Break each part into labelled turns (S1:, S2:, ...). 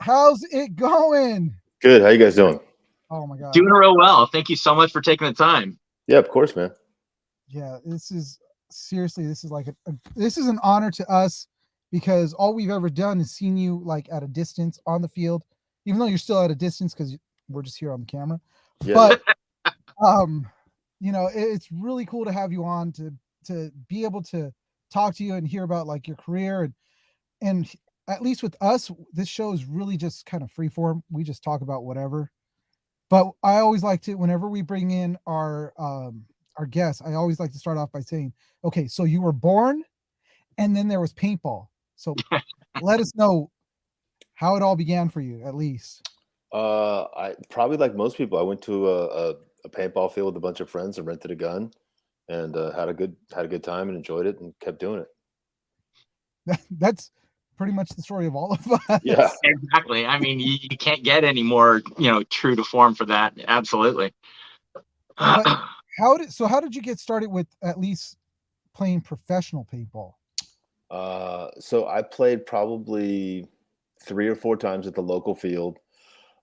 S1: How's it going?
S2: Good. How you guys doing?
S1: Oh my God.
S3: Doing real well. Thank you so much for taking the time.
S2: Yeah, of course, man.
S1: Yeah, this is seriously, this is like this is an honor to us because all we've ever done is seen you like at a distance on the field, even though you're still at a distance because we're just here on the camera.
S2: Yeah.
S1: But it's really cool to have you on to be able to talk to you and hear about like your career and at least with us, this show is really just kind of free form. We just talk about whatever. But I always like to, whenever we bring in our guests, I always like to start off by saying, okay, so you were born and then there was paintball. So let us know how it all began for you, at least.
S2: I probably like most people, I went to a paintball field with a bunch of friends and rented a gun and had a good time and enjoyed it and kept doing it.
S1: That's pretty much the story of all of us.
S2: Yeah,
S3: exactly. I mean, you can't get any more, true to form for that. Absolutely.
S1: But how did you get started with at least playing professional paintball?
S2: So I played probably 3 or 4 times at the local field.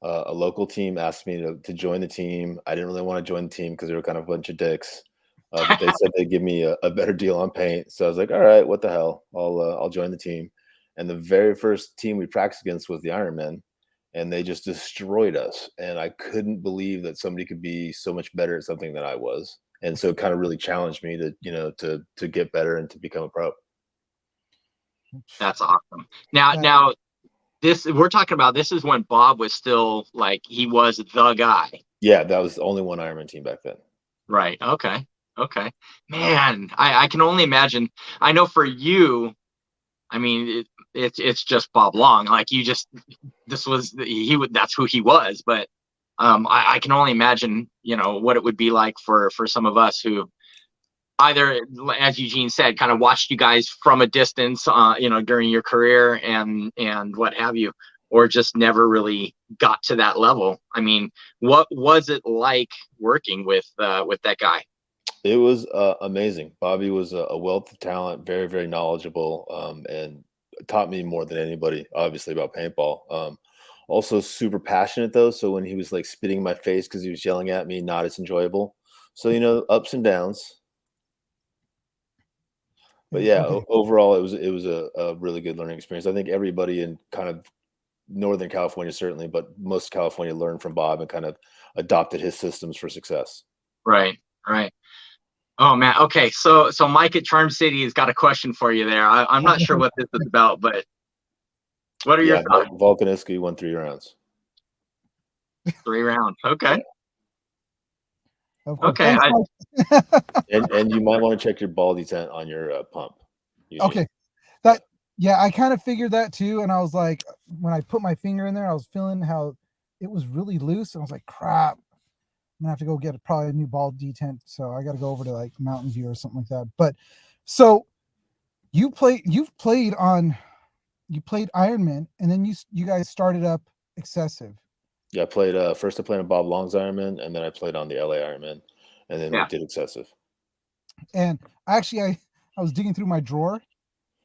S2: A local team asked me to join the team. I didn't really want to join the team because they were kind of a bunch of dicks. But they said they'd give me a better deal on paint. So I was like, all right, what the hell? I'll join the team. And the very first team we practiced against was the Ironmen, and they just destroyed us. And I couldn't believe that somebody could be so much better at something than I was. And so it kind of really challenged me to get better and to become a pro.
S3: That's awesome. Now this we're talking about, this is when Bob was still like, he was the guy.
S2: Yeah, that was the only one Ironman team back then.
S3: Right. Okay. Man, I can only imagine. I know for you, I mean, it's just Bob Long. Like that's who he was. But I can only imagine, what it would be like for some of us who either, as Eugene said, kind of watched you guys from a distance, during your career and what have you, or just never really got to that level. I mean, what was it like working with that guy?
S2: It was amazing. Bobby was a wealth of talent, very, very knowledgeable, and taught me more than anybody, obviously, about paintball. Also super passionate, though. So when he was like spitting in my face because he was yelling at me, not as enjoyable. So, ups and downs. But yeah,
S1: Okay.
S2: overall, it was a really good learning experience. I think everybody in kind of Northern California, certainly, but most of California learned from Bob and kind of adopted his systems for success.
S3: Right. Oh man. Okay. So Mike at Charm City has got a question for you there. I'm not sure what this is about, but what are your thoughts?
S2: Volkanovski won 3 rounds.
S3: 3 rounds. Okay.
S1: Of course.
S3: Okay.
S2: And you might want to check your ball detent on your pump.
S1: Okay. I kind of figured that too. And I was like, when I put my finger in there, I was feeling how it was really loose. And I was like, crap, I'm gonna have to go get probably a new ball detent. So I got to go over to like Mountain View or something like that. But so you've played Ironman, and then you guys started up Excessive.
S2: Yeah, I played first I played on Bob Long's Ironman, and then I played on the LA Ironman, and then we did Excessive.
S1: And actually I was digging through my drawer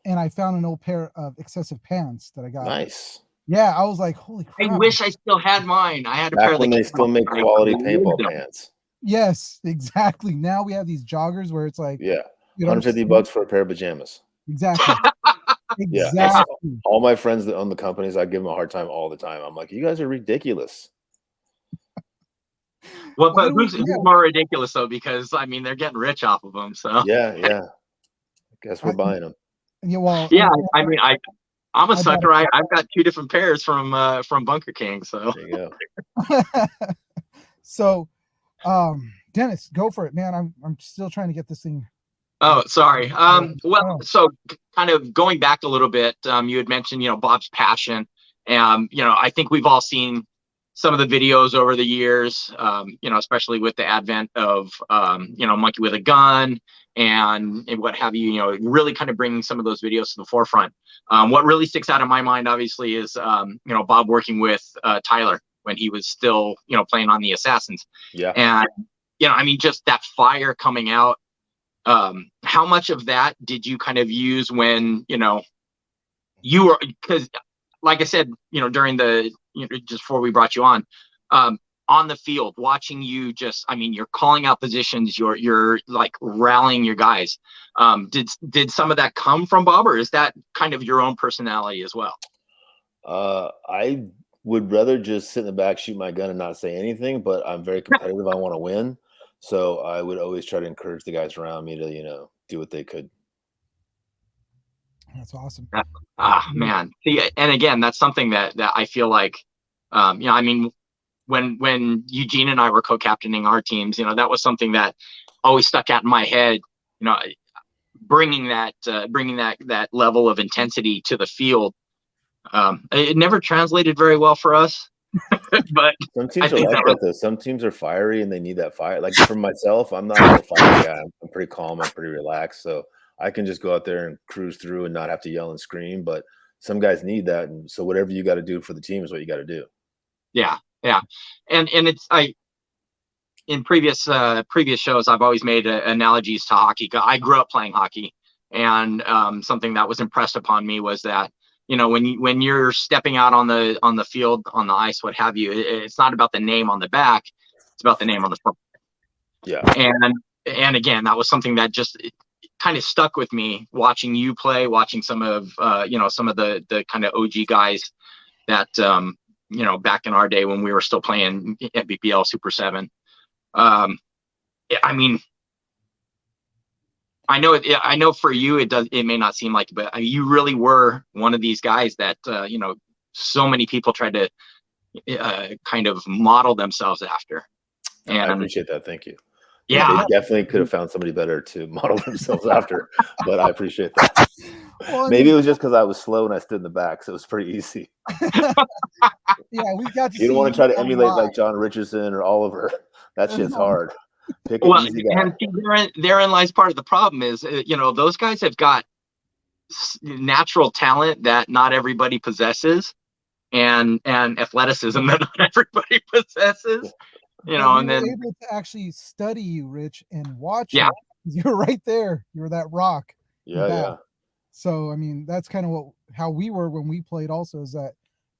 S1: and I found an old pair of Excessive pants that I got.
S2: Nice.
S1: Yeah, I was like, holy crap.
S3: I wish I still had mine. I had a
S2: Back
S3: pair of
S2: when they still make quality paintball pants.
S1: Yes, exactly. Now we have these joggers where it's like,
S2: yeah, $150 for a pair of pajamas.
S1: Exactly.
S2: Yeah, all my friends that own the companies, I give them a hard time all the time. I'm like, you guys are ridiculous.
S3: Well, but who's more ridiculous though? Because I mean, they're getting rich off of them. So
S2: yeah. I guess we're buying them.
S1: Yeah, well,
S3: I mean, I'm a sucker. I've got 2 different pairs from Bunker King. So
S2: there you go.
S1: So, Dennis, go for it, man. I'm still trying to get this thing.
S3: Oh, sorry. So kind of going back a little bit, you had mentioned, Bob's passion. I think we've all seen some of the videos over the years, especially with the advent of, Monkey with a Gun and what have you, really kind of bringing some of those videos to the forefront. What really sticks out in my mind, obviously, is, Bob working with Tyler when he was still, playing on the Assassins.
S2: Yeah.
S3: And, I mean, just that fire coming out. How much of that did you kind of use when, you were, because like I said, during just before we brought you on the field, watching you I mean, you're calling out positions, you're like rallying your guys. Did some of that come from Bob, or is that kind of your own personality as well?
S2: I would rather just sit in the back, shoot my gun, and not say anything, but I'm very competitive. I want to win. So I would always try to encourage the guys around me to, do what they could.
S1: That's awesome.
S3: Man. See, and again, that's something that I feel like, I mean, when Eugene and I were co-captaining our teams, that was something that always stuck out in my head, bringing that level of intensity to the field. It never translated very well for us, but
S2: some teams are like that though. Some teams are fiery and they need that fire. Like for myself, I'm not a real fiery guy. I'm pretty calm. I'm pretty relaxed. So I can just go out there and cruise through and not have to yell and scream. But some guys need that. And so whatever you got to do for the team is what you got to do.
S3: Yeah. And in previous shows, I've always made analogies to hockey. I grew up playing hockey, and something that was impressed upon me was that, when you're stepping out on the field, on the ice, what have you, it's not about the name on the back, it's about the name on the front.
S2: Yeah.
S3: And again, that was something that just kind of stuck with me, watching you play, watching some of the kind of OG guys that back in our day when we were still playing NBPL Super 7. I mean, I know for you it may not seem like it, but you really were one of these guys that so many people tried to kind of model themselves after. And
S2: I appreciate that. Thank you.
S3: Yeah,
S2: they definitely could have found somebody better to model themselves after, but I appreciate that. Well, maybe it was just because I was slow and I stood in the back, so it was pretty easy.
S1: Yeah, we got to.
S2: You don't want to try to emulate like John Richardson or Oliver. That shit's hard. Pick an easy guy.
S3: And therein lies part of the problem is, those guys have got natural talent that not everybody possesses, and athleticism that not everybody possesses. And then
S1: able to actually study you, Rich, and watch you. You're right there. You're that rock.
S2: Yeah.
S1: So I mean, that's kind of how we were when we played. Also, is that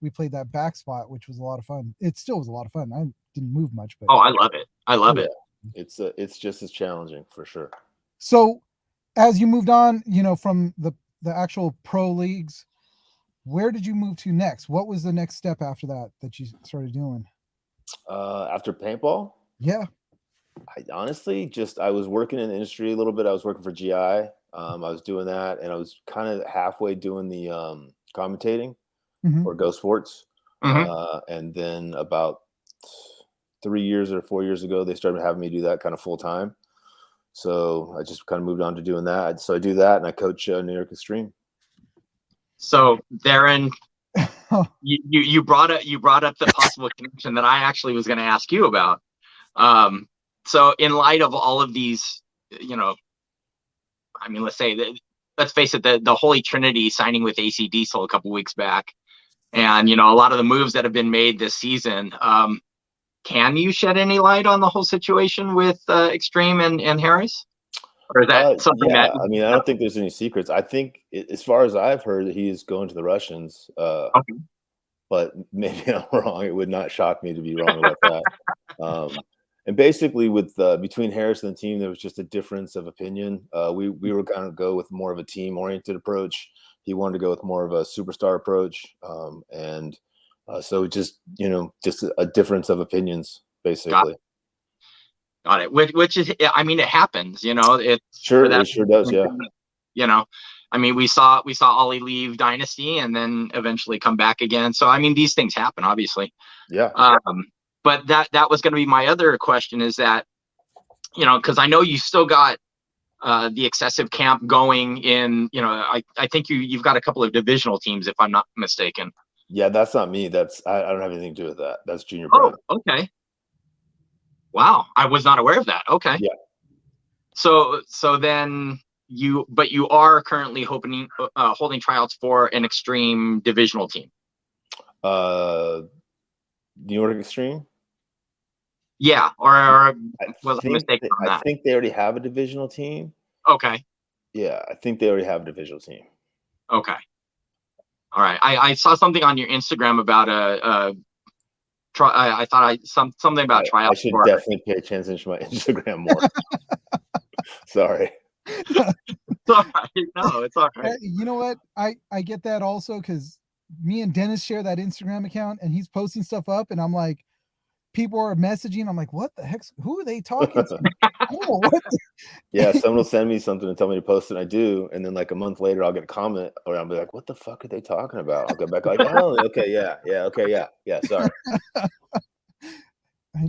S1: we played that back spot, which was a lot of fun. It still was a lot of fun. I didn't move much, but
S3: I love it. I love it.
S2: It's just as challenging for sure.
S1: So, as you moved on, from the actual pro leagues, where did you move to next? What was the next step after that you started doing?
S2: After paintball?
S1: Yeah.
S2: I honestly I was working in the industry a little bit. I was working for GI. I was doing that, and I was kind of halfway doing the commentating for Go Sports. And then about 3 years or 4 years ago, they started having me do that kind of full time. So I just kind of moved on to doing that. So I do that, and I coach New York Extreme.
S3: So Darren, you brought up the possible connection that I actually was going to ask you about. So in light of all of these, I mean, let's face it, the Holy Trinity signing with AC Diesel a couple weeks back, and a lot of the moves that have been made this season. Can you shed any light on the whole situation with Extreme and Harris? Or is that something that?
S2: I mean, I don't think there's any secrets. I think, as far as I've heard, that he is going to the Russians. Okay. But maybe I'm wrong. It would not shock me to be wrong about that. And basically, with between Harris and the team, there was just a difference of opinion. We were going to go with more of a team-oriented approach. He wanted to go with more of a superstar approach, so just a difference of opinions, basically.
S3: Got it. Which is, I mean, it happens. It
S2: sure does. Yeah.
S3: I mean, we saw Ollie leave Dynasty and then eventually come back again. So I mean, these things happen, obviously.
S2: Yeah.
S3: But that was going to be my other question, is that, because I know you still got the excessive camp going in. I think you've got a couple of divisional teams, if I'm not mistaken.
S2: Yeah, that's not me. I don't have anything to do with that. That's Junior Pro.
S3: Oh, okay. Wow, I was not aware of that. Okay.
S2: Yeah.
S3: So then you are currently holding tryouts for an Extreme divisional team.
S2: New York Extreme?
S3: Yeah, or was I mistaken on that?
S2: I think they already have a divisional team.
S3: Okay.
S2: Yeah, I think they already have a divisional team.
S3: Okay. All right. I saw something on your Instagram about I thought something about
S2: I
S3: tryouts
S2: should
S3: for.
S2: definitely pay attention to my Instagram more. Sorry.
S3: It's all right. No, it's all right.
S1: You know what? I get that also because me and Dennis share that Instagram account, and he's posting stuff up, and I'm like, people are messaging. I'm like, what the heck? Who are they talking to? I don't know what.
S2: Yeah, someone will send me something and tell me to post it, and I do, and then like a month later, I'll get a comment, or I'll be like, "What the fuck are they talking about?" I'll go back like, "Oh, okay, yeah, okay, yeah." Sorry.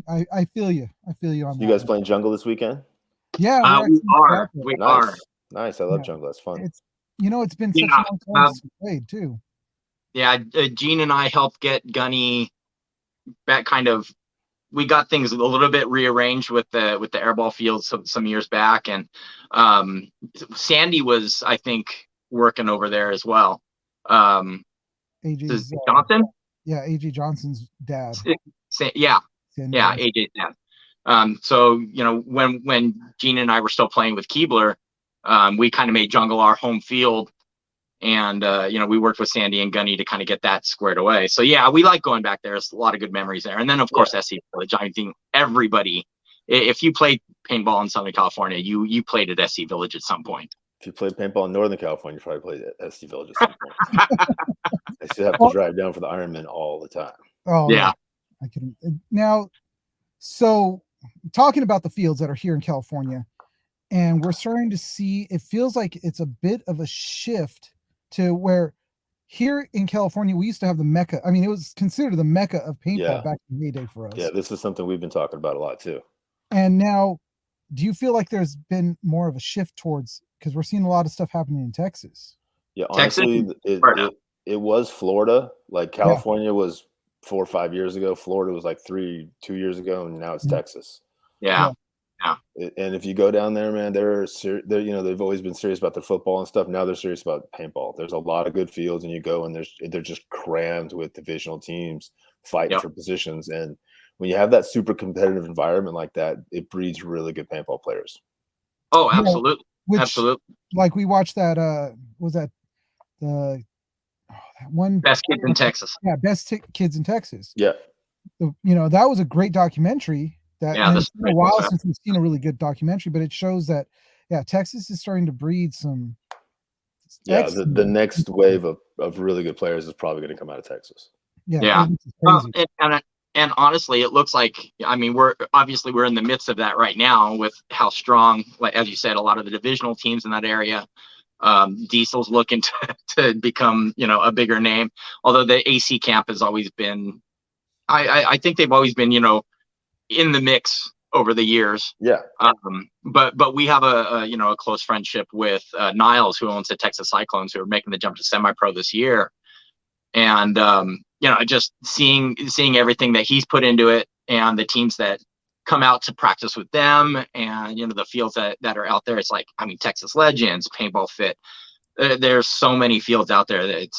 S1: I feel you. I feel you on
S2: You
S1: that
S2: guys
S1: one.
S2: playing jungle this weekend?
S1: Yeah, we're
S3: We
S1: actually
S3: are.
S1: out there.
S3: We
S2: Nice,
S3: are.
S2: nice. I love
S1: Yeah.
S2: jungle. That's fun.
S1: It's it's been
S3: Yeah.
S1: such a long time since we played too.
S3: Yeah. Gene and I helped get Gunny back. We got things a little bit rearranged with the airball field some years back, and Sandy was, I think, working over there as well.
S1: AJ's
S3: Johnson?
S1: Yeah, AJ Johnson's dad.
S3: Yeah,
S1: Sandy
S3: yeah,
S1: Johnson.
S3: AJ's dad. So when Gene and I were still playing with Keebler, we kind of made jungle our home field, and we worked with Sandy and Gunny to kind of get that squared away. So yeah, we like going back there. There's a lot of good memories there. And then of course SC Village. I think everybody, if you played paintball in Southern California, you played at SC Village at some point.
S2: If you played paintball in Northern California, you probably played at SC Village at some point. I still have to drive down for the Ironman all the time.
S1: Oh
S3: Yeah.
S1: I can now. So talking about the fields that are here in California, and we're starting to see, it feels like it's a bit of a shift to where here in California, we used to have the mecca. I mean, it was considered the mecca of paintball back in the heyday for us.
S2: Yeah, this is something we've been talking about a lot too.
S1: And now, do you feel like there's been more of a shift towards, because we're seeing a lot of stuff happening in Texas?
S2: Yeah, honestly, it was Florida. Like California was 4 or 5 years ago. Florida was like 2 years ago, and now it's Texas.
S3: Yeah.
S2: And if you go down there, man, they've always been serious about their football and stuff. Now they're serious about paintball. There's a lot of good fields, and you go and they're just crammed with divisional teams fighting for positions. And when you have that super competitive environment like that, it breeds really good paintball players.
S3: Oh, absolutely. Absolutely.
S1: Like we watched that, was that that one
S3: Best Kids in Texas?
S1: Yeah, Best Kids in Texas.
S2: Yeah.
S1: That was a great documentary. It's been a while since we've seen a really good documentary, but it shows that Texas is starting to breed some.
S2: Yeah, the next wave of really good players is probably going to come out of Texas.
S3: Yeah. And honestly, it looks like, I mean, we're in the midst of that right now with how strong, like as you said, a lot of the divisional teams in that area. Diesel's looking to become, a bigger name. Although the AC camp has always been, I think they've always been, in the mix over the years.
S2: Yeah.
S3: But we have a close friendship with Niles, who owns the Texas Cyclones, who are making the jump to semi-pro this year. And just seeing everything that he's put into it, and the teams that come out to practice with them, and the fields that are out there. It's like, I mean, Texas Legends, Paintball Fit. There's so many fields out there that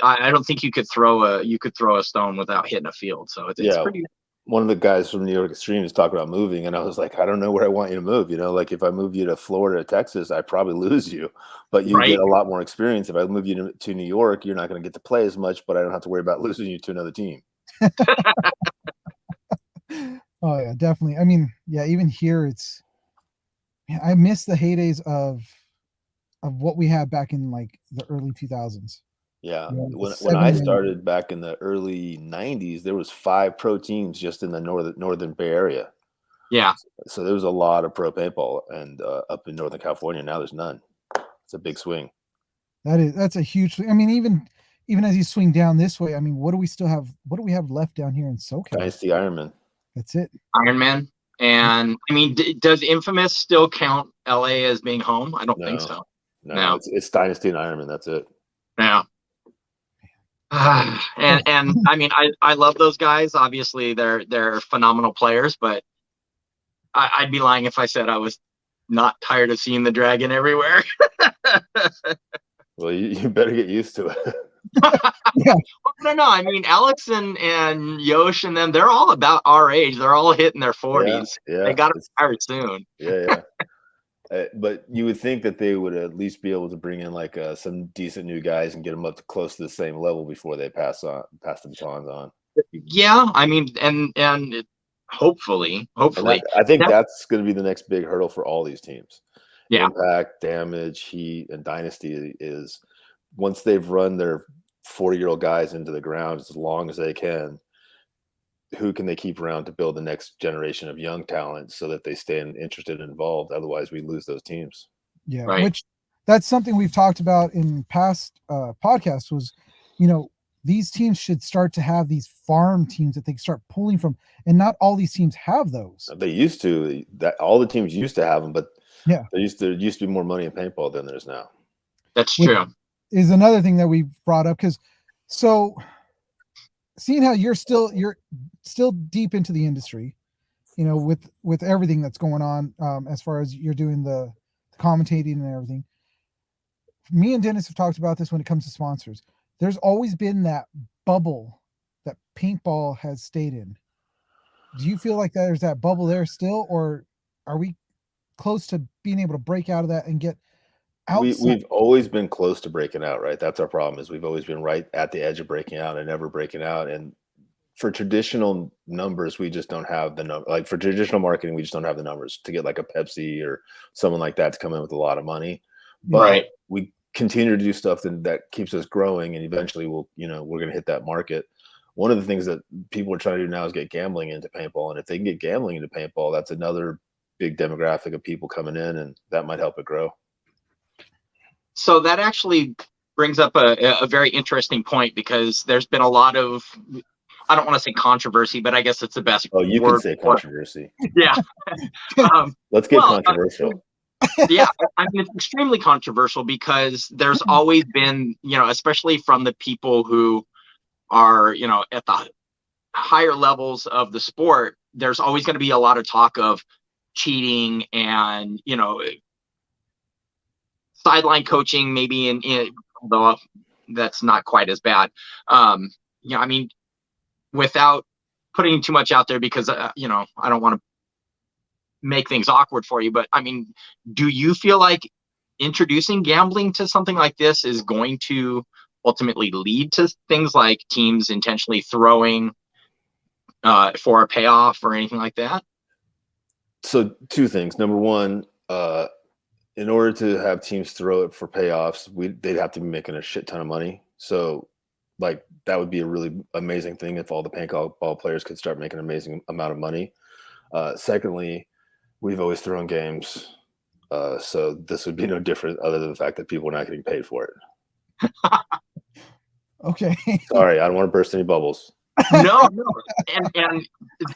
S3: I don't think you could throw a stone without hitting a field. So it's pretty.
S2: One of the guys from New York Extreme was talking about moving, and I was like, I don't know where I want you to move. Like if I move you to Florida, Texas, I probably lose you, but you get a lot more experience. If I move you to New York, you're not going to get to play as much, but I don't have to worry about losing you to another team.
S1: Oh yeah, definitely. I mean, even here, I miss the heydays of what we had back in like the early 2000s.
S2: Yeah, when I started back in the early 90s, there was 5 pro teams just in the northern Bay Area.
S3: Yeah.
S2: So there was a lot of pro paintball, and up in Northern California now there's none. It's a big swing.
S1: That's a huge swing. I mean, even as you swing down this way, I mean, what do we still have? What do we have left down here in SoCal?
S2: Dynasty Ironman.
S1: That's it.
S3: Ironman. And I mean, does Infamous still count LA as being home? I don't think so.
S2: No. It's Dynasty and Ironman. That's it.
S3: Yeah. And I mean, I love those guys. Obviously, they're phenomenal players, but I'd be lying if I said I was not tired of seeing the dragon everywhere.
S2: Well, you better get used to it.
S1: Yeah.
S3: No. I mean, Alex and Yosh and them, they're all about our age. They're all hitting their 40s.
S2: Yeah.
S3: They got to retire soon.
S2: Yeah. But you would think that they would at least be able to bring in like some decent new guys and get them up to close to the same level before they pass the batons on.
S3: Yeah, I mean, and hopefully,
S2: And I think
S3: that,
S2: that's going to be the next big hurdle for all these teams.
S3: yeah,
S2: Impact, Damage, Heat, and Dynasty is once they've run their 40-year-old guys into the ground as long as they can, who can they keep around to build the next generation of young talent so that they stay interested and involved? Otherwise, we lose those teams.
S1: Yeah,
S3: right.
S1: which that's something we've talked about in past podcasts was, these teams should start to have these farm teams that they start pulling from, and not all these teams have those.
S2: They used to. That all the teams used to have them, but
S1: yeah,
S2: there used to be more money in paintball than there's now.
S3: That's true.
S1: Is another thing that we brought up because seeing how you're still deep into the industry, with everything that's going on, as far as you're doing the commentating and everything. Me and Dennis have talked about this when it comes to sponsors. There's always been that bubble that paintball has stayed in. Do you feel like there's that bubble there still, or are we close to being able to break out of that and get outside?
S2: We've always been close to breaking out, right? That's our problem, is we've always been right at the edge of breaking out and never breaking out. And for traditional numbers, we just don't have the number. Like for traditional marketing, we just don't have the numbers to get like a Pepsi or someone like that to come in with a lot of money. But
S3: Right.
S2: we continue to do stuff that keeps us growing, and eventually we're going to hit that market. One of the things that people are trying to do now is get gambling into paintball, and if they can get gambling into paintball, that's another big demographic of people coming in, and that might help it grow.
S3: So that actually brings up a very interesting point, because there's been a lot of, I don't want to say controversy, but I guess it's the best
S2: Oh, you
S3: word
S2: can say controversy.
S3: Yeah.
S2: Let's get controversial.
S3: Yeah, I mean, it's extremely controversial because there's always been, especially from the people who are, at the higher levels of the sport, there's always going to be a lot of talk of cheating and, sideline coaching, maybe though that's not quite as bad. I mean, without putting too much out there, because, I don't want to make things awkward for you, but I mean, do you feel like introducing gambling to something like this is going to ultimately lead to things like teams intentionally throwing for a payoff or anything like that?
S2: So two things. Number one, in order to have teams throw it for payoffs, they'd have to be making a shit ton of money. So like that would be a really amazing thing if all the paintball players could start making an amazing amount of money. Secondly, we've always thrown games, so this would be no different, other than the fact that people are not getting paid for it.
S1: Okay.
S2: Sorry, I don't want to burst any bubbles.
S3: No,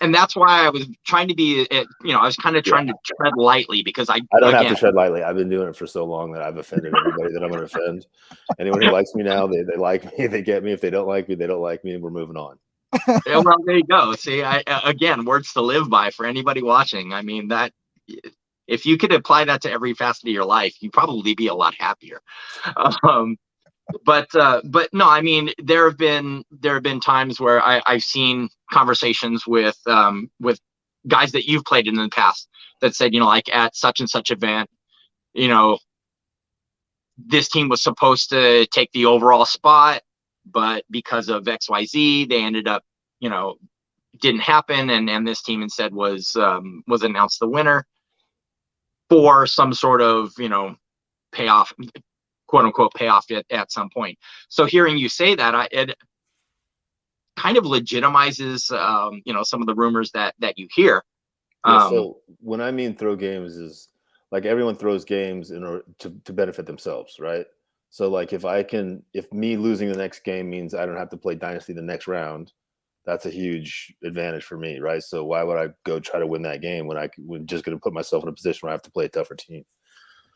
S3: and that's why I was trying to be, I was kind of trying to tread lightly, because I
S2: don't have to tread lightly. I've been doing it for so long that I've offended everybody that I'm going to offend. Anyone who likes me now, they like me, they get me. If they don't like me, they don't like me, and we're moving on.
S3: Yeah, well, there you go. See, again, words to live by for anybody watching. I mean, that if you could apply that to every facet of your life, you'd probably be a lot happier. But no, I mean, there have been times where I've seen conversations with guys that you've played in the past that said, like at such and such event, this team was supposed to take the overall spot, but because of XYZ, they ended up, didn't happen. And this team instead was announced the winner for some sort of, payoff, quote unquote payoff at some point. So hearing you say that, it kind of legitimizes, some of the rumors that you hear.
S2: Yeah, so when I mean throw games is like everyone throws games in order to benefit themselves, right? So like if me losing the next game means I don't have to play Dynasty the next round, that's a huge advantage for me, right? So why would I go try to win that game when I'm just going to put myself in a position where I have to play a tougher team?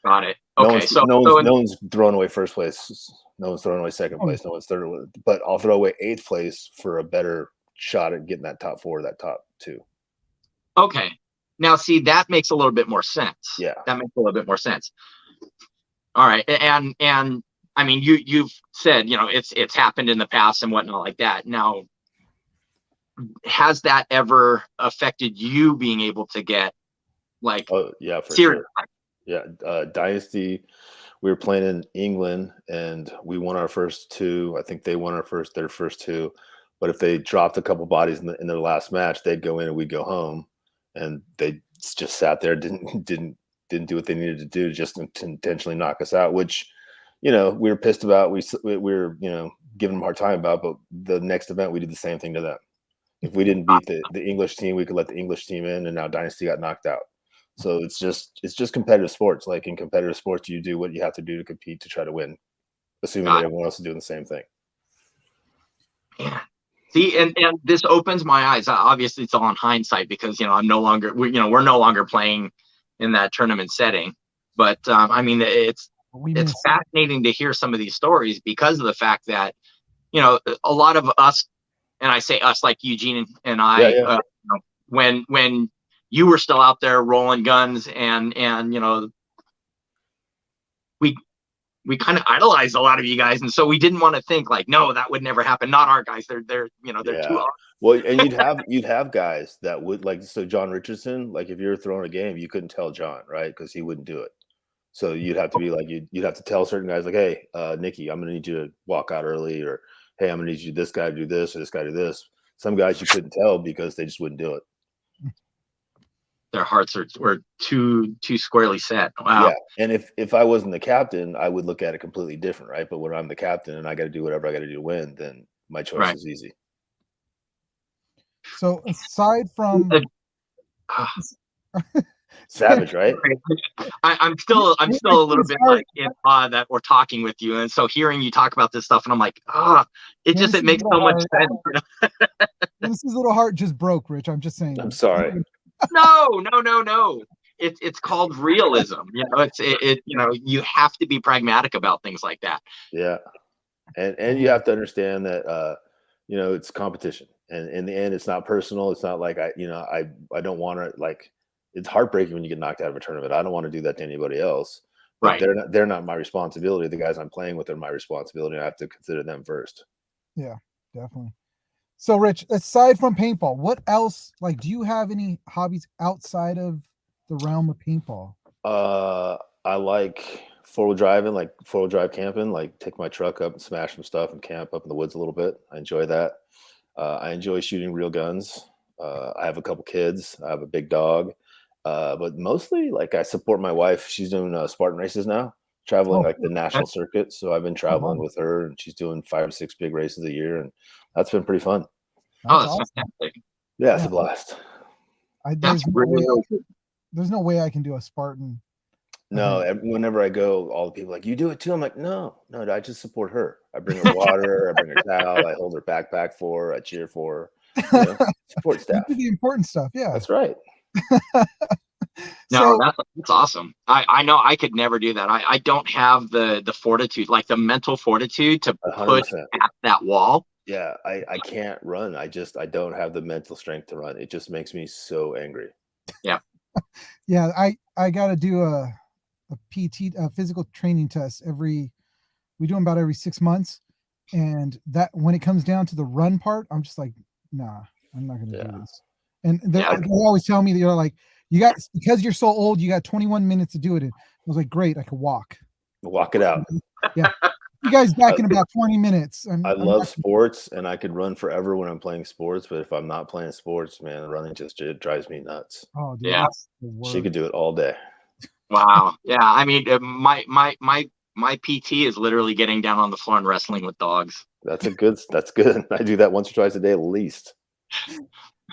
S3: Got it. Okay,
S2: no one's throwing away first place. No one's throwing away second place. No one's third. But I'll throw away 8th place for a better shot at getting that top 4, that top 2.
S3: Okay. Now, see, that makes a little bit more sense.
S2: Yeah,
S3: that makes a little bit more sense. All right, and I mean, you've said, it's happened in the past and whatnot like that. Now, has that ever affected you being able to get like?
S2: Oh yeah, for
S3: serious
S2: sure. Yeah, Dynasty. We were playing in England, and we won our first two. I think they won their first two. But if they dropped a couple bodies in their last match, they'd go in and we'd go home. And they just sat there, didn't do what they needed to do, just to intentionally knock us out. Which, we were pissed about. We were giving them a hard time about. But the next event, we did the same thing to them. If we didn't beat the English team, we could let the English team in, and now Dynasty got knocked out. So it's just competitive sports. Like in competitive sports, you do what you have to do to compete to try to win, assuming that everyone else is doing the same thing.
S3: Yeah. See, and this opens my eyes. Obviously, it's all in hindsight because I'm no longer we're no longer playing in that tournament setting. But I mean, it's fascinating to hear some of these stories because of the fact that a lot of us, and I say us like Eugene and I, when you were still out there rolling guns and we kind of idolized a lot of you guys, and so we didn't want to think like, no, that would never happen. Not our guys. They're too hard.
S2: Well, and you'd have guys that would, like, so John Richardson, like if you were throwing a game, you couldn't tell John, right? Because he wouldn't do it. So you'd have to be like, you'd have to tell certain guys like, hey, Nikki, I'm gonna need you to walk out early, or hey, I'm gonna need you this guy to do this or this guy to do this. Some guys you couldn't tell because they just wouldn't do it.
S3: Their hearts were too squarely set. Wow.
S2: Yeah, and if I wasn't the captain, I would look at it completely different, right? But when I'm the captain and I got to do whatever I got to do to win, then my choice is easy.
S1: So aside from
S2: savage, right?
S3: I'm still a little bit like in awe that we're talking with you, and so hearing you talk about this stuff, and I'm like, it makes so much sense.
S1: This little heart just broke, Rich. I'm just saying.
S2: I'm sorry.
S3: No. It's called realism. You have to be pragmatic about things like that.
S2: Yeah, and you have to understand that it's competition, and in the end, it's not personal. It's not like I don't want to, like, it's heartbreaking when you get knocked out of a tournament. I don't want to do that to anybody else. But
S3: right.
S2: They're not my responsibility. The guys I'm playing with are my responsibility. I have to consider them first.
S1: Yeah, definitely. So, Rich, aside from paintball, what else? Like, do you have any hobbies outside of the realm of paintball?
S2: I like four-wheel driving, like four-wheel drive camping. Like, take my truck up and smash some stuff and camp up in the woods a little bit. I enjoy that. I enjoy shooting real guns. I have a couple kids. I have a big dog. But mostly, like, I support my wife. She's doing Spartan races now, traveling like the national circuit. So I've been traveling with her, and she's doing 5 or 6 big races a year, and that's been pretty fun.
S3: That's fantastic.
S2: Yeah, it's a blast.
S1: There's no way I can do a Spartan.
S2: No, whenever I go, all the people are like, you do it too. I'm like, no, I just support her. I bring her water, I bring her towel, I hold her backpack for her, I cheer for her. Support staff.
S1: You do the important stuff. Yeah,
S2: that's right.
S3: No, that's awesome. I know I could never do that. I don't have the fortitude, like the mental fortitude to 100%. Put at that wall.
S2: Yeah, I can't run. I don't have the mental strength to run. It just makes me so angry.
S3: Yeah.
S1: Yeah, I got to do a PT, a physical training test we do them about every 6 months. And that when it comes down to the run part, I'm just like, nah, I'm not going to do this. And they always tell me that you're like, because you're so old, you got 21 minutes to do it. And I was like, great, I could walk.
S2: Walk it out.
S1: Yeah. You guys back in about 20 minutes.
S2: I love sports, and I could run forever when I'm playing sports. But if I'm not playing sports, man, running it drives me nuts.
S1: Oh, dude,
S3: yeah.
S2: She could do it all day.
S3: Wow. Yeah. I mean, my PT is literally getting down on the floor and wrestling with dogs.
S2: That's good. I do that once or twice a day at least.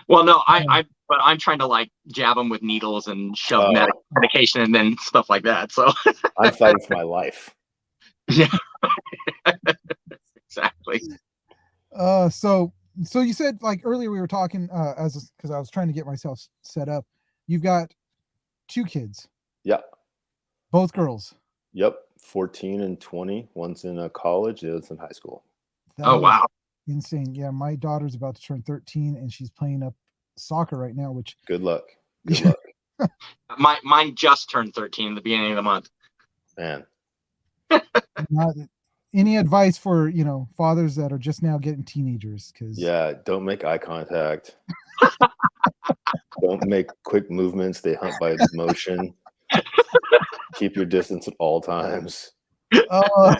S3: Well, no, but I'm trying to like jab them with needles and shove medication and then stuff like that. So
S2: I'm fighting for my life.
S3: Yeah, exactly.
S1: So you said, like, earlier we were talking because I was trying to get myself set up. You've got 2 kids.
S2: Yeah.
S1: Both girls.
S2: Yep. 14 and 20. One's in college. The other's in high school.
S3: Wow.
S1: Insane. Yeah, my daughter's about to turn 13 and she's playing up soccer right now, which
S2: good luck.
S3: Mine just turned 13 in the beginning of the month.
S2: Man.
S1: Any advice for fathers that are just now getting teenagers? Because
S2: don't make eye contact. Don't make quick movements. They hunt by motion. Keep your distance at all times.
S1: Oh.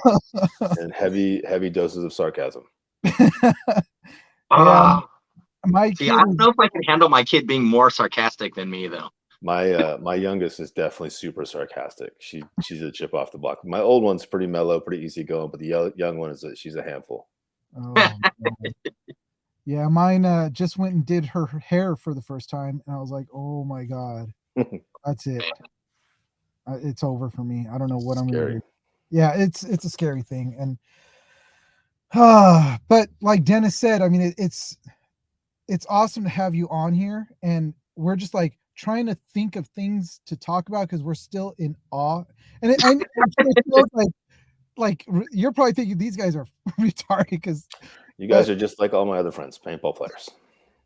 S2: And heavy doses of sarcasm.
S1: Yeah, my
S3: See,
S1: kid
S3: I don't
S1: is,
S3: know if I can handle my kid being more sarcastic than me, though.
S2: My youngest is definitely super sarcastic. She's a chip off the block. My old one's pretty mellow, pretty easy going, but the young one she's a handful.
S1: oh, man. Yeah, mine just went and did her hair for the first time, and I was like, oh my God, that's it. It's over for me. I don't know what I'm gonna
S2: Scary.
S1: do. Yeah, it's a scary thing, and but like Dennis said, I mean, it's awesome to have you on here, and we're just like trying to think of things to talk about because we're still in awe. And I'm sure it feels like you're probably thinking these guys are retarded because
S2: You guys are just like all my other friends, paintball players.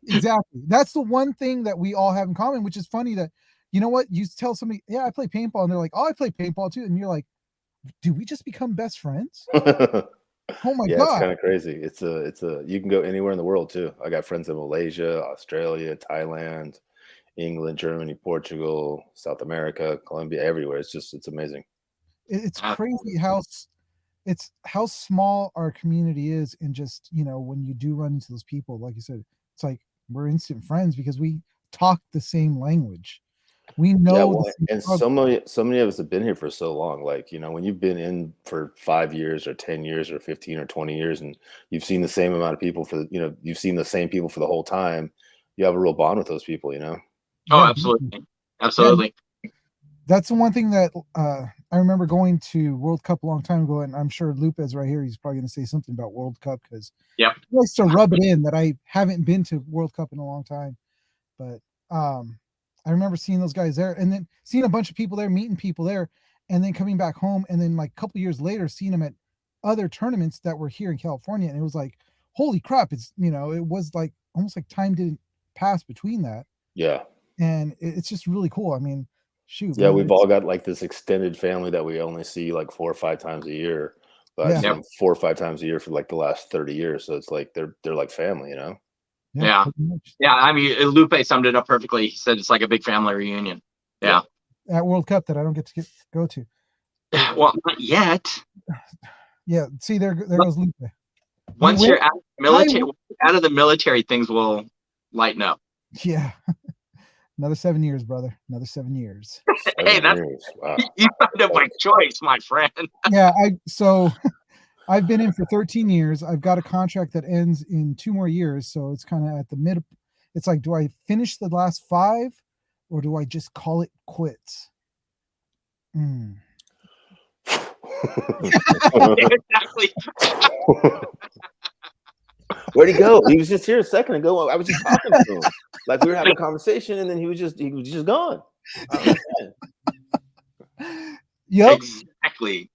S1: exactly, that's the one thing that we all have in common, which is funny that you know what, you tell somebody, yeah, I play paintball, and they're like, oh, I play paintball too, and you're like, do we just become best friends? Oh my
S2: Yeah, it's
S1: God.
S2: kind of crazy. It's a you can go anywhere in the world too. I got friends in Malaysia, Australia, Thailand, England, Germany, Portugal, South America, Colombia, everywhere. It's amazing.
S1: It's crazy it's how small our community is, and just when you do run into those people, like you said, it's like we're instant friends because we talk the same language. We
S2: Yeah,
S1: know the
S2: well,
S1: same
S2: and
S1: struggle.
S2: so many of us have been here for so long. Like, when you've been in for 5 years or 10 years or 15 or 20 years, and you've seen the same amount of people you've seen the same people for the whole time, you have a real bond with those people.
S3: Oh,
S1: Yeah,
S3: absolutely.
S1: yeah,
S3: Absolutely.
S1: that's the one thing that I remember going to World Cup a long time ago, and I'm sure Lupe's right here. He's probably going to say something about World Cup because
S3: Yep.
S1: he likes to rub it in that I haven't been to World Cup in a long time. But I remember seeing those guys there, and then seeing a bunch of people there, meeting people there, and then coming back home, and then like a couple years later, seeing them at other tournaments that were here in California, and it was like, holy crap! It was like almost like time didn't pass between that,
S2: Yeah.
S1: and it's just really cool. I mean, shoot,
S2: Yeah,
S1: man,
S2: we've all got like this extended family that we only see like 4 or 5 times a year. But I've
S1: yeah,
S2: seen
S3: Yep.
S2: them 4 or 5 times a year for like the last 30 years. So it's like they're like family.
S3: Yeah.
S1: pretty much.
S3: Yeah. I mean, Lupe summed it up perfectly. He said it's like a big family reunion. Yeah.
S1: At World Cup that I don't get to go to.
S3: Well, not yet.
S1: Yeah, see, there goes Lupe.
S3: Once
S1: win?
S3: you're out of the military, things will lighten up.
S1: Yeah. Another 7 years, brother. Another 7 years.
S2: 7 years. Wow.
S3: You found it by choice, my friend.
S1: Yeah, I've been in for 13 years. I've got a contract that ends in 2 more years, so it's kind of at the mid. It's like, do I finish the last 5 or do I just call it quits?
S3: Exactly.
S2: Where'd he go? He was just here a second ago. I was just talking to him. Like we were having a conversation, and then he was just gone.
S1: Yep.
S3: Exactly.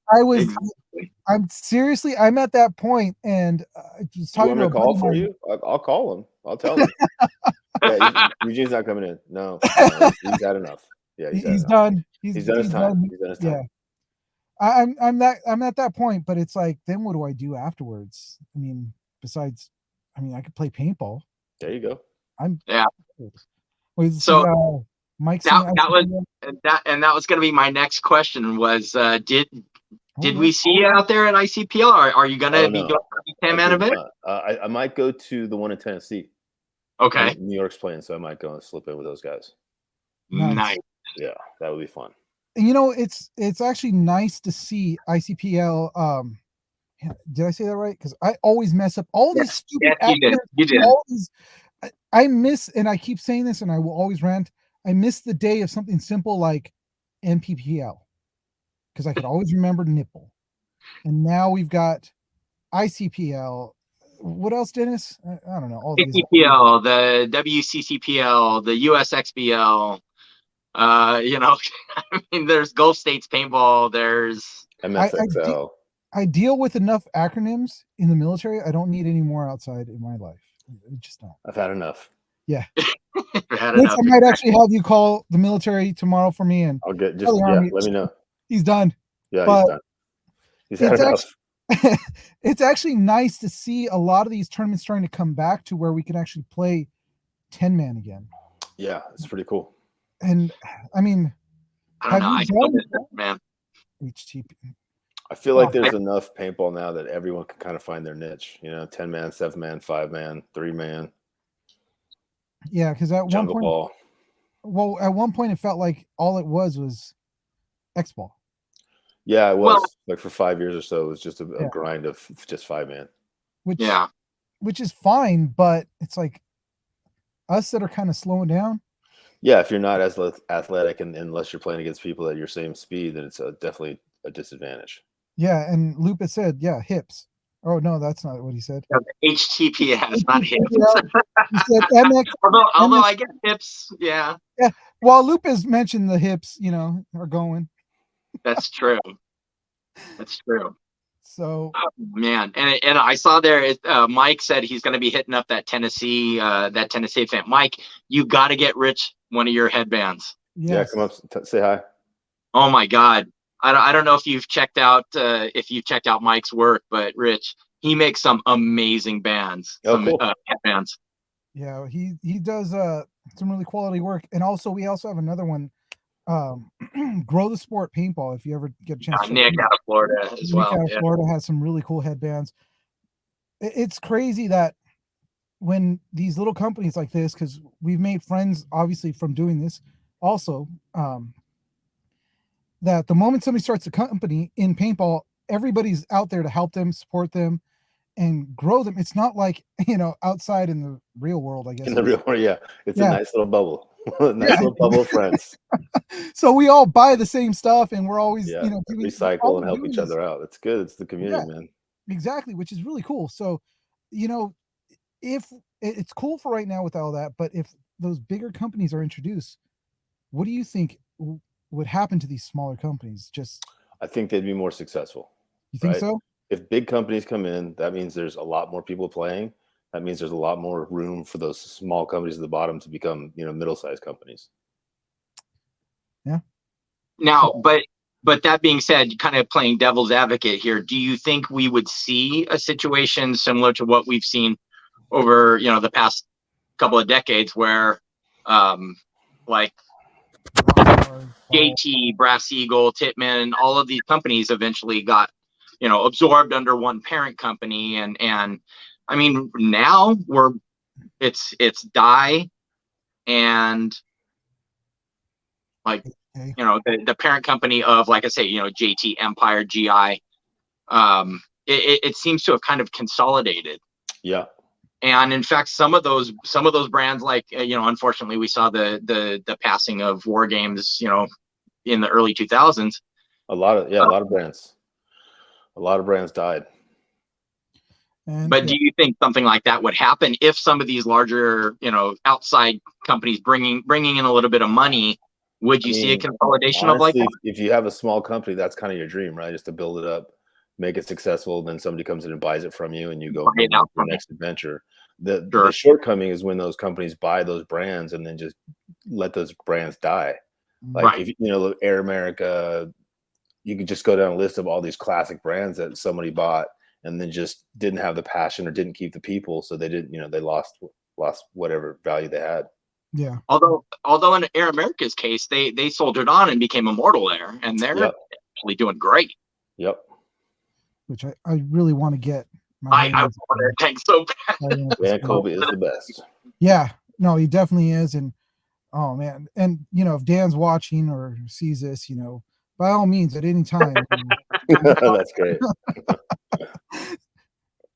S1: I'm seriously, I'm at that point, and I was
S2: You
S1: talking
S2: want
S1: to
S2: me
S1: a
S2: to call
S1: buddy of
S2: for
S1: mine.
S2: you? I'll call him. I'll tell him. Yeah, Eugene's not coming in. No, he's had enough. Yeah,
S1: He's done.
S2: He's done his time. He's done his time.
S1: Yeah. I'm at that point, but it's like, then what do I do afterwards? I mean, besides, I could play paintball.
S2: There you go.
S1: Wait,
S3: So
S1: Mike's
S3: that was going to be my next question was, did we see you out there at ICPL? Are you going to be going to the 10-man event?
S2: I might go to the one in Tennessee.
S3: Okay.
S2: New York's playing, so I might go and slip in with those guys.
S3: Nice.
S2: Yeah, that would be fun.
S1: And it's actually nice to see ICPL. Did I say that right? Because I always mess up all these stupid acronyms.
S3: You did.
S1: All these, I miss, and I keep saying this, and I will always rant. I miss the day of something simple like NPPL, because I could always remember nipple. And now we've got ICPL. What else, Dennis? I don't know. All these.
S3: CCPL, the WCCPL, the USXBL. I mean, there's Gulf States Paintball. There's
S2: MSXL.
S1: I deal with enough acronyms in the military. I don't need any more outside in my life. I just don't.
S2: I've had enough.
S1: Yeah.
S3: Had enough.
S1: I might actually have you call the military tomorrow for me, and
S2: I'll get let me know.
S1: He's done.
S2: Yeah, he's done. He's had enough.
S1: It's actually nice to see a lot of these tournaments starting to come back to where we can actually play 10-man again.
S2: Yeah, it's pretty cool.
S1: And I mean,
S3: I don't
S1: Have
S3: know.
S1: you
S3: I still
S1: done
S3: miss it, man.
S1: HTP?
S2: I feel like there's enough paintball now that everyone can kind of find their niche. 10-man, 7-man, 5-man, 3-man.
S1: Yeah, because at
S2: Jungle ball.
S1: at one point it felt like all it was X-ball.
S2: Yeah, it was like for 5 years or so. It was just a grind of just 5-man.
S1: Which is fine, but it's like us that are kind of slowing down.
S2: Yeah, if you're not as athletic and unless you're playing against people at your same speed, then it's definitely a disadvantage.
S1: Yeah, and Lupus said, hips. Oh no, that's not what he said.
S3: HTTPS, not hips.
S1: He said MX.
S3: Although I get hips, yeah.
S1: Yeah. Well, Lupus mentioned the hips, are going.
S3: That's true. That's true.
S1: So
S3: man, and I saw there, Mike said he's going to be hitting up that Tennessee event. Mike, you got to get Rich one of your headbands.
S1: Yes.
S2: Yeah, come up, say hi.
S3: Oh my God, I don't know if you've checked out Mike's work, but Rich, he makes some amazing bands, headbands.
S1: Yeah, he does some really quality work, and also we also have another one. Grow the Sport Paintball, if you ever get a chance to
S3: Nick out of Florida as well.
S1: Nick out of Florida has some really cool headbands. It's crazy that when these little companies like this, because we've made friends obviously from doing this also, that the moment somebody starts a company in paintball, everybody's out there to help them, support them, and grow them. It's not like outside in the real world, I guess.
S2: In the real world, yeah. It's a nice little bubble. Little bubble of friends.
S1: So we all buy the same stuff, and we're always
S2: recycle and help each other out. It's good. It's the community, man.
S1: Exactly, which is really cool. So if it's cool for right now with all that, but if those bigger companies are introduced, what do you think would happen to these smaller companies?
S2: I think they'd be more successful.
S1: You think so?
S2: If big companies come in, that means there's a lot more people playing. That means there's a lot more room for those small companies at the bottom to become, middle-sized companies.
S1: Yeah.
S3: Now, but that being said, kind of playing devil's advocate here, do you think we would see a situation similar to what we've seen over, the past couple of decades where, like JT, Brass Eagle, Titman, all of these companies eventually got, absorbed under one parent company, and I mean, now it's Die and like the parent company of, like I say, JT, Empire, GI. It seems to have kind of consolidated.
S2: Yeah.
S3: And in fact, some of those brands, like unfortunately, we saw the passing of War Games, in the early 2000s.
S2: A lot of brands died.
S3: But do you think something like that would happen if some of these larger, outside companies bringing in a little bit of money? Would you see a consolidation
S2: honestly,
S3: of like that?
S2: If you have a small company, that's kind of your dream, right? Just to build it up, make it successful, then somebody comes in and buys it from you, and you go on to the next adventure. The shortcoming is when those companies buy those brands and then just let those brands die. Like if Air America, you could just go down a list of all these classic brands that somebody bought and then just didn't have the passion or didn't keep the people, so they didn't, they lost whatever value they had.
S1: Yeah.
S3: Although in Air America's case, they soldiered on and became immortal there, and they're actually doing great.
S2: Yep.
S1: Which I really want to get.
S3: I want their tank so bad.
S2: Yeah, Kobe is the best.
S1: Yeah, no, he definitely is, and oh man, and if Dan's watching or sees this, by all means, at any time.
S2: That's great.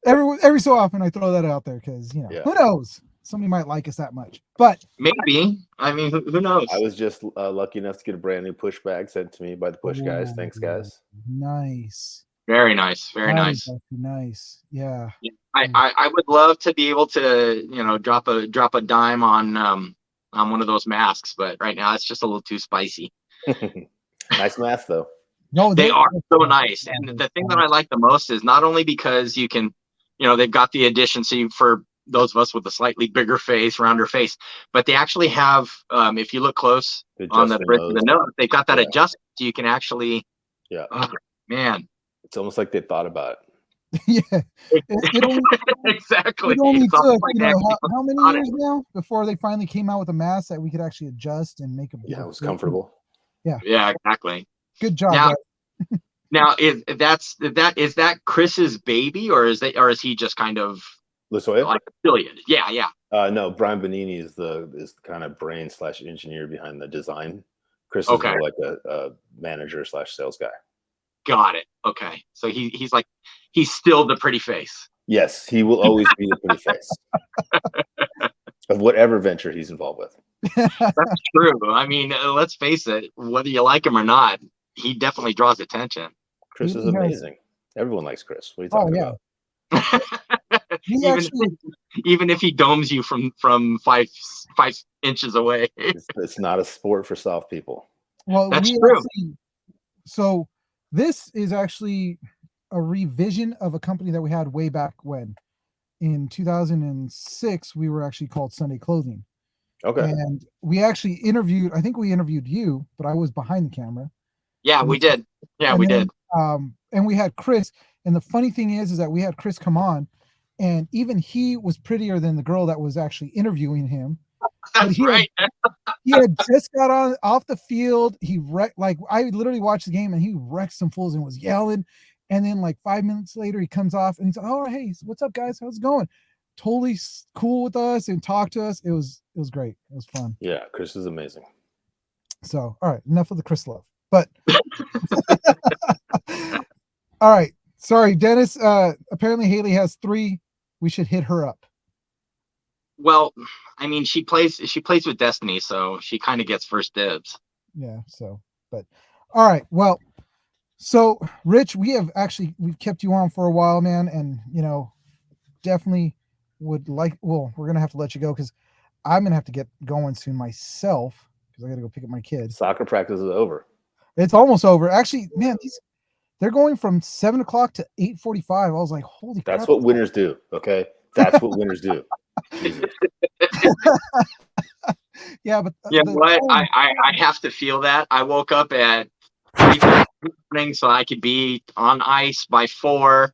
S1: Every so often, I throw that out there because who knows, somebody might like us that much, but
S3: maybe. I mean, who knows?
S2: I was just lucky enough to get a brand new push bag sent to me by the Push guys. Thanks, guys.
S1: Nice.
S3: Very nice. Very nice.
S1: Nice. Yeah.
S3: I would love to be able to drop a dime on one of those masks, but right now it's just a little too spicy.
S2: Nice mask though.
S1: No,
S3: they are so nice. And the thing that I like the most is not only because you can, they've got the addition, so for those of us with a slightly bigger face, rounder face, but they actually have, if you look close on the bridge of the nose, they've got that adjustment, so you can actually.
S2: Yeah.
S3: Oh, man.
S2: It's almost like they thought about
S1: it. Yeah.
S3: Exactly.
S1: It only took, how many years now before they finally came out with a mask that we could actually adjust and make a.
S2: Yeah, it was comfortable.
S3: Yeah, exactly.
S1: Good job,
S3: Now,
S1: guys.
S3: now is that Chris's baby, or is he just kind of
S2: Lasoya?
S3: like affiliated? Yeah.
S2: No, Brian Bonini is the kind of brain / engineer behind the design. Chris is
S3: Okay.
S2: more like a manager / sales guy.
S3: Got it. Okay. So he's still the pretty face.
S2: Yes, he will always be the pretty face of whatever venture he's involved with.
S3: That's true. I mean, let's face it, whether you like him or not, he definitely draws attention.
S2: Chris is amazing. Everyone likes Chris. What are you talking about?
S3: Even if he domes you from 5 inches away.
S2: It's not a sport for soft people.
S1: Well,
S3: that's true.
S1: So this is actually a revision of a company that we had way back when. In 2006, we were actually called Sunday Clothing.
S2: Okay.
S1: And we actually interviewed, I think we interviewed you, but I was behind the camera.
S3: Yeah, we did. Yeah, we did.
S1: And we had Chris. And the funny thing is that we had Chris come on, and even he was prettier than the girl that was actually interviewing him.
S3: That's right.
S1: He had just got off the field. He wrecked, like, I literally watched the game and he wrecked some fools and was yelling. And then like 5 minutes later, he comes off and he's like, "Oh, hey, what's up, guys? How's it going?" Totally cool with us and talked to us. It was great. It was fun.
S2: Yeah, Chris is amazing.
S1: So, all right, enough of the Chris love. But all right. Sorry, Dennis. Apparently Haley has 3. We should hit her up.
S3: Well, I mean, she plays with Destiny, so she kind of gets first dibs.
S1: Yeah. So, but all right. Well, so Rich, we've kept you on for a while, man, and definitely would like. Well, we're gonna have to let you go because I'm gonna have to get going soon myself because I gotta go pick up my kids.
S2: Soccer practice is over.
S1: It's almost over. Actually, man, they're going from 7 o'clock to 8:45. I was like, holy crap.
S2: That's what winners do. Okay. That's what winners do.
S1: Yeah, but
S3: I have to feel that. I woke up at 3:30 in the morning so I could be on ice by 4,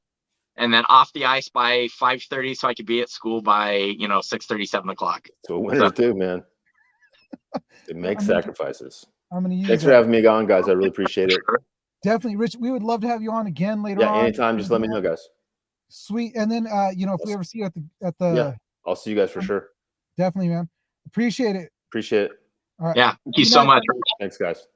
S3: and then off the ice by 5:30 so I could be at school by 6:30, 7 o'clock.
S2: That's what winners do, man. They make sacrifices.
S1: I'm gonna use.
S2: Thanks for having me on, guys. I really appreciate it.
S1: Definitely, Rich. We would love to have you on again later on.
S2: Yeah, anytime. Just let me know, guys.
S1: Sweet. And then if we ever see you at the
S2: I'll see you guys for sure.
S1: Definitely, man. Appreciate it.
S2: Appreciate it.
S1: All right.
S3: Yeah. Thank you so much.
S2: Thanks, guys.